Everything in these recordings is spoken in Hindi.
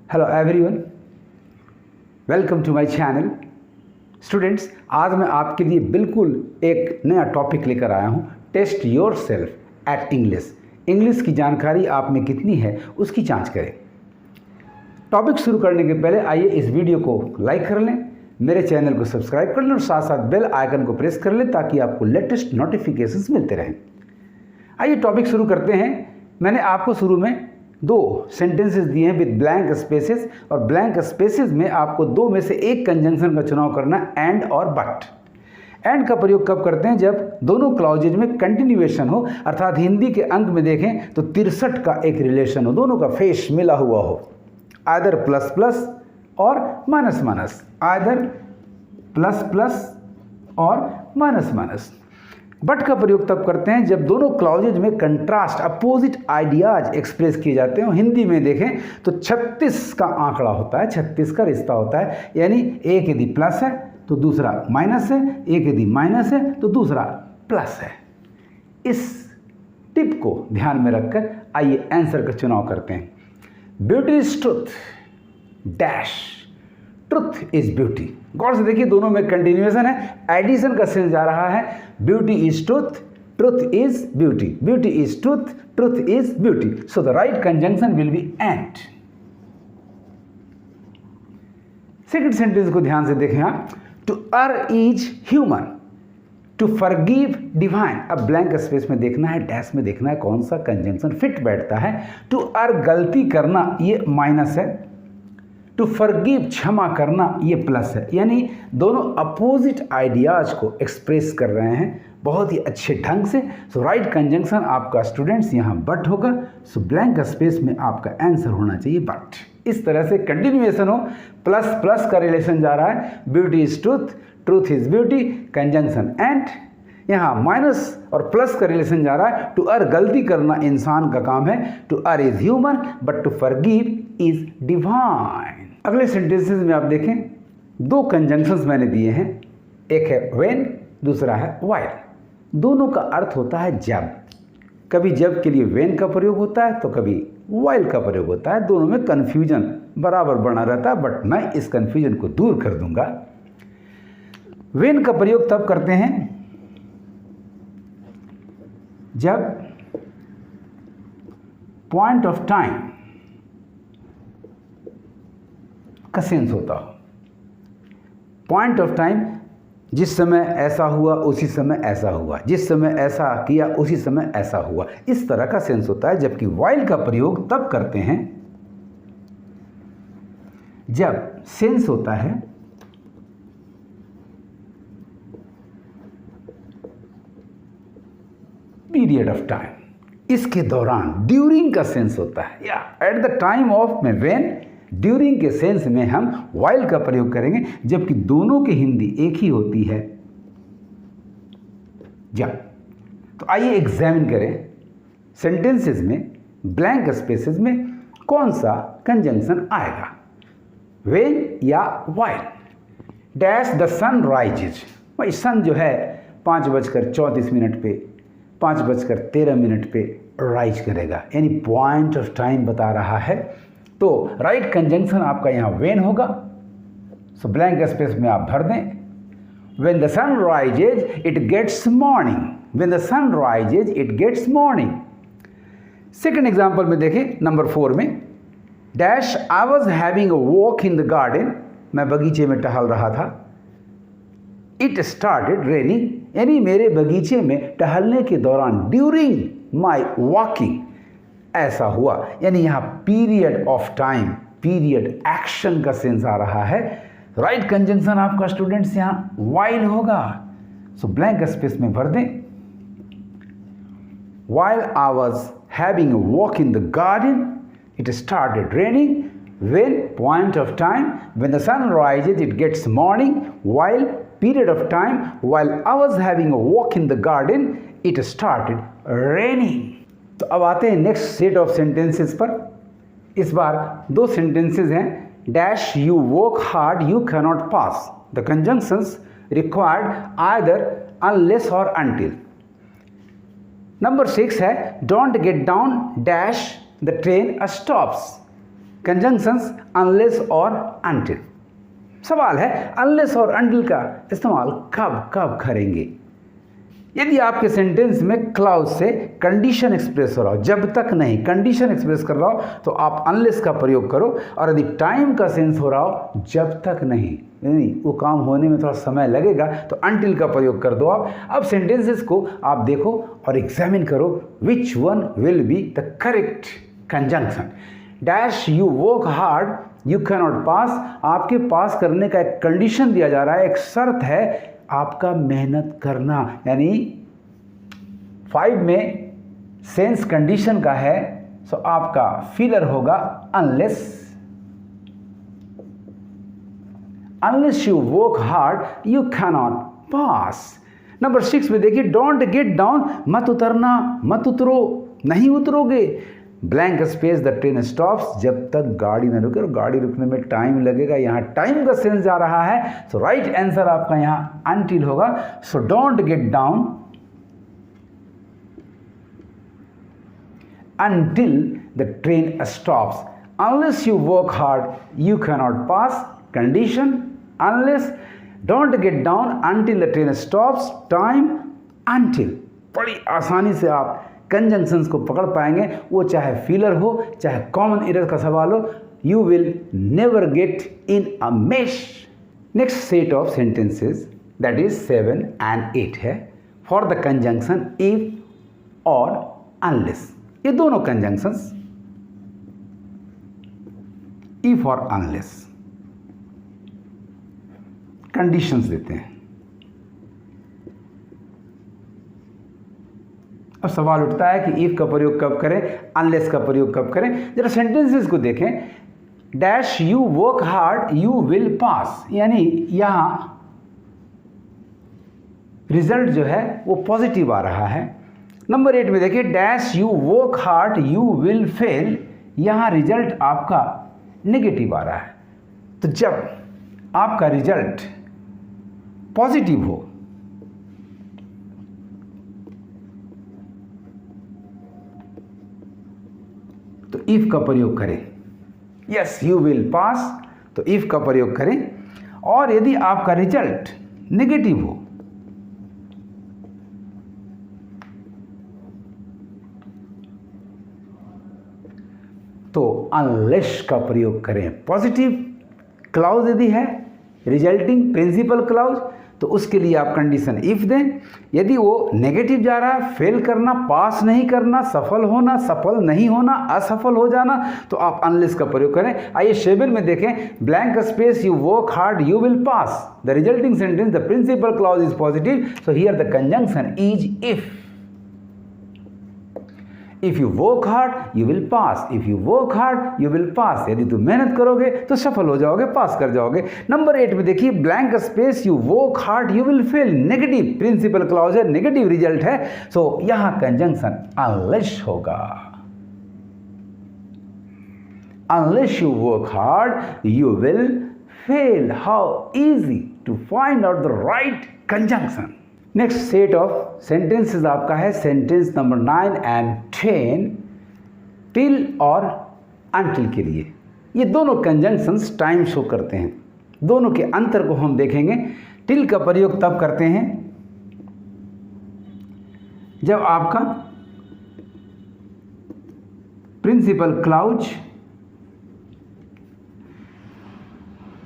Hello everyone, welcome to my channel. Students, आज मैं आपके लिए बिल्कुल एक नया टॉपिक लेकर आया हूँ। Test yourself at English. English की जानकारी आप में कितनी है उसकी जांच करें। टॉपिक शुरू करने के पहले आइए इस वीडियो को लाइक कर लें, मेरे चैनल को सब्सक्राइब कर लें और साथ साथ बेल आइकन को प्रेस कर लें ताकि आपको लेटेस्ट नोटिफिकेशंस मिलते रहें। आइए टॉपिक शुरू करते हैं। मैंने आपको शुरू में दो सेंटेंसेस दिए हैं विद ब्लैंक स्पेसेस, और ब्लैंक स्पेसेस में आपको दो में से एक कंजंक्शन का चुनाव करना है, एंड और बट। एंड का प्रयोग कब करते हैं? जब दोनों क्लॉजेज में कंटिन्यूएशन हो, अर्थात हिंदी के अंक में देखें तो 63 का एक रिलेशन हो, दोनों का फेस मिला हुआ हो, आइदर प्लस प्लस और minus minus, either plus plus और माइनस माइनस। बट का प्रयोग तब करते हैं जब दोनों क्लॉजेज में कंट्रास्ट, अपोजिट आइडियाज एक्सप्रेस किए जाते हैं। हिंदी में देखें तो 36 का आंकड़ा होता है, 36 का रिश्ता होता है, यानी एक यदि प्लस है तो दूसरा माइनस है, एक यदि माइनस है तो दूसरा प्लस है। इस टिप को ध्यान में रखकर आइए आंसर का चुनाव करते हैं। Beauty is truth dash, truth is beauty. गौर से देखिए, दोनों में कंटिन्यूएशन है, एडिशन का सेंस जा रहा है। Beauty is truth, truth is beauty, beauty is truth, truth is beauty. So the right conjunction will be and. Second sentence को ध्यान से देखें आप। To err is human, to forgive divine. अब ब्लैंक स्पेस में देखना है, डैश में देखना है कौन सा कंजंक्शन फिट बैठता है। टू अर्र गलती करना, ये माइनस है। टू फॉरगिव क्षमा करना, ये प्लस है। यानी दोनों अपोजिट आइडियाज को एक्सप्रेस कर रहे हैं बहुत ही अच्छे ढंग से। सो राइट कंजंक्शन आपका स्टूडेंट्स यहाँ बट होगा। सो ब्लैंक स्पेस में आपका आंसर होना चाहिए बट। इस तरह से कंटिन्यूएशन हो, प्लस प्लस का रिलेशन जा रहा है, beauty is truth, truth is beauty, conjunction and. यहाँ माइनस और प्लस का रिलेशन जा रहा है। टू अर्र गलती करना इंसान का काम है, to err is human, but to forgive is divine. अगले सेंटेंसेस में आप देखें, दो कंजंक्शंस मैंने दिए हैं, एक है व्हेन, दूसरा है व्हाइल। दोनों का अर्थ होता है जब। कभी जब के लिए व्हेन का प्रयोग होता है तो कभी व्हाइल का प्रयोग होता है। दोनों में कन्फ्यूजन बराबर बना रहता है, बट मैं इस कन्फ्यूजन को दूर कर दूंगा। व्हेन का प्रयोग तब करते हैं जब पॉइंट ऑफ टाइम का सेंस होता हो। पॉइंट ऑफ टाइम, जिस समय ऐसा हुआ उसी समय ऐसा हुआ, जिस समय ऐसा किया उसी समय ऐसा हुआ, इस तरह का सेंस होता है। जबकि व्हाइल का प्रयोग तब करते हैं जब सेंस होता है पीरियड ऑफ टाइम, इसके दौरान, ड्यूरिंग का सेंस होता है, या एट द टाइम ऑफ में व्हेन, ड्यूरिंग के सेंस में हम व्हाइल का प्रयोग करेंगे। जबकि दोनों की हिंदी एक ही होती है, जब। तो आइए एग्जामिन करें सेंटेंसेस में ब्लैंक स्पेसेस में कौन सा कंजंक्शन आएगा, व्हेन या while. Dash the sun rises. भाई सन जो है 5:34 पे, 5:13 पे राइज करेगा, यानी पॉइंट ऑफ टाइम बता रहा है। तो राइट कंजंक्शन आपका यहाँ व्हेन होगा। सो ब्लैंक स्पेस में आप भर दें, when the sun rises it gets morning, when the sun rises it gets morning. Second example में देखें, नंबर 4 में, dash I was having a walk in the garden. मैं बगीचे में टहल रहा था। इट स्टार्टेड रेनिंग, यानी मेरे बगीचे में टहलने के दौरान, ड्यूरिंग माई वॉकिंग ऐसा हुआ। यानी यहाँ period of time, period action का सेंस आ रहा है। राइट कंजंक्शन आपका स्टूडेंट्स यहाँ व्हाइल होगा। सो ब्लैंक स्पेस में भर दें, while I was having a walk in the garden it started raining, when point of time, when the sun rises it gets morning, while period of time, while I was having a walk in the garden it started raining. तो अब आते हैं नेक्स्ट सेट ऑफ सेंटेंसेस पर। इस बार दो सेंटेंसेस हैं, dash you work hard you cannot pass. The conjunctions required either unless और अनटिल। नंबर 6 है, don't get down dash the train stops. Conjunctions unless और अनटिल। सवाल है अनलेस और अनटिल का इस्तेमाल कब कब करेंगे। यदि आपके सेंटेंस में क्लाउज से कंडीशन एक्सप्रेस हो रहा हो, जब तक नहीं कंडीशन एक्सप्रेस कर रहा हो, तो आप अनलेस का प्रयोग करो। और यदि टाइम का सेंस हो रहा हो, जब तक नहीं, यानी वो काम होने में थोड़ा समय लगेगा, तो अनटिल का प्रयोग कर दो आप। अब सेंटेंसेस को आप देखो और एग्जामिन करो, which one will be the correct conjunction. Dash you work hard you can not pass, आपके पास करने का एक कंडीशन दिया जा रहा है, एक शर्त है आपका मेहनत करना, यानी 5 में सेंस कंडीशन का है, सो आपका फिलर होगा unless. Unless you work hard you can not pass. Number 6 में देखिए, डोंट गेट डाउन, मत उतरना, मत उतरो, नहीं उतरोगे। Blank space the train stops, जब तक गाड़ी न रुके, और गाड़ी रुकने में टाइम लगेगा, यहाँ टाइम का सेंस जा रहा है, सो राइट आंसर आपका यहाँ अनटिल होगा। So don't get down until the train stops. Unless you work hard, you cannot pass. Condition unless, don't get down until the train stops. Time until. बड़ी आसानी से आप कंजंक्शंस को पकड़ पाएंगे, वो चाहे फिलर हो चाहे कॉमन एरर का सवाल हो। You will never get in a mess. Next set of sentences, that is 7 and 8 है for the conjunction if or unless. ये दोनों कंजंक्शंस इफ और अनलेस कंडीशंस देते हैं। अब सवाल उठता है कि इफ का प्रयोग कब करें, अनलेस का प्रयोग कब करें। जरा सेंटेंसेस को देखें। Dash you work hard you will पास, यानी यहां रिजल्ट जो है वो पॉजिटिव आ रहा है। नंबर 8 में देखिए, dash you work hard you will fail, यहाँ रिजल्ट आपका नेगेटिव आ रहा है। तो जब आपका रिजल्ट पॉजिटिव हो तो इफ का प्रयोग करें। यस यू विल पास, तो इफ का प्रयोग करें। और यदि आपका रिजल्ट नेगेटिव हो तो अनलेस का प्रयोग करें। पॉजिटिव क्लाउज यदि है, रिजल्टिंग प्रिंसिपल क्लाउज, तो उसके लिए आप कंडीशन इफ दें। यदि वो नेगेटिव जा रहा है, फेल करना, पास नहीं करना, सफल होना, सफल नहीं होना, असफल हो जाना, तो आप अनलेस का प्रयोग करें। आइए 7 में देखें, blank space you work hard you will pass, the resulting sentence the principal clause is positive, so here the conjunction is if. If you work hard you will pass, if you work hard you will pass, यदि तुम मेहनत करोगे तो सफल हो जाओगे, पास कर जाओगे। नंबर 8 में देखिए, blank space you work hard you will fail, negative principal clause है, नेगेटिव रिजल्ट है, सो यहां कंजंक्शन अनलेस होगा। Unless you work hard you will fail. How easy to find out the right conjunction. Next set of sentences आपका है सेंटेंस नंबर 9 एंड 10, टिल और अनटिल के लिए। ये दोनों कंजंक्शंस टाइम शो करते हैं, दोनों के अंतर को हम देखेंगे। टिल का प्रयोग तब करते हैं जब आपका प्रिंसिपल क्लाउज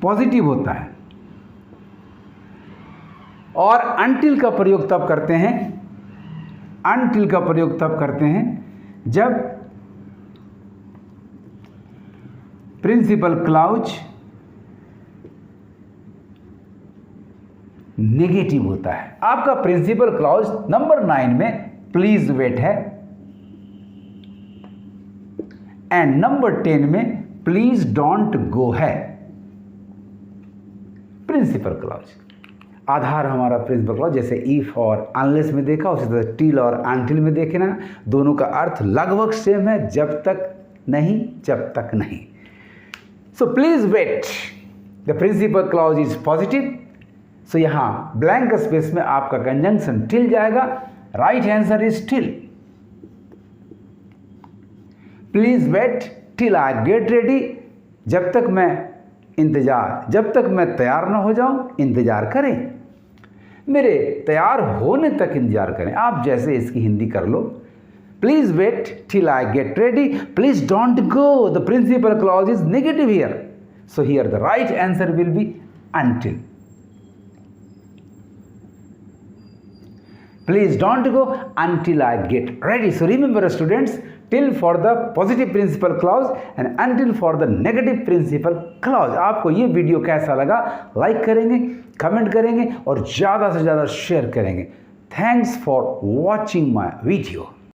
पॉजिटिव होता है, और अनटिल का प्रयोग तब करते हैं, अनटिल का प्रयोग तब करते हैं जब प्रिंसिपल क्लाउज नेगेटिव होता है। आपका प्रिंसिपल क्लाउज नंबर 9 में प्लीज वेट है, एंड नंबर 10 में प्लीज डोंट गो है। प्रिंसिपल क्लाउज आधार हमारा प्रिंसिपल क्लॉज, जैसे इफ और अनलेस में देखा, उसी तरह टिल और अनटिल में देखे ना, दोनों का अर्थ लगभग सेम है, जब तक नहीं, जब तक नहीं। So please wait, the principal clause is positive, so यहां ब्लैंक स्पेस में आपका कंजंक्शन टिल जाएगा। Right answer is till. Please wait till I get ready, जब तक मैं तैयार ना हो जाऊं, इंतज़ार करें। मेरे तैयार होने तक इंतज़ार करें। आप जैसे इसकी हिंदी कर लो। Please wait till I get ready, please don't go, the principal clause is negative here, so here the right answer will be until. Please don't go until I get ready. So remember students, till for the positive principal clause and until for the negative principal clause. आपको ये वीडियो कैसा लगा, लाइक करेंगे, कमेंट करेंगे और ज़्यादा से ज़्यादा शेयर करेंगे. Thanks for watching my video.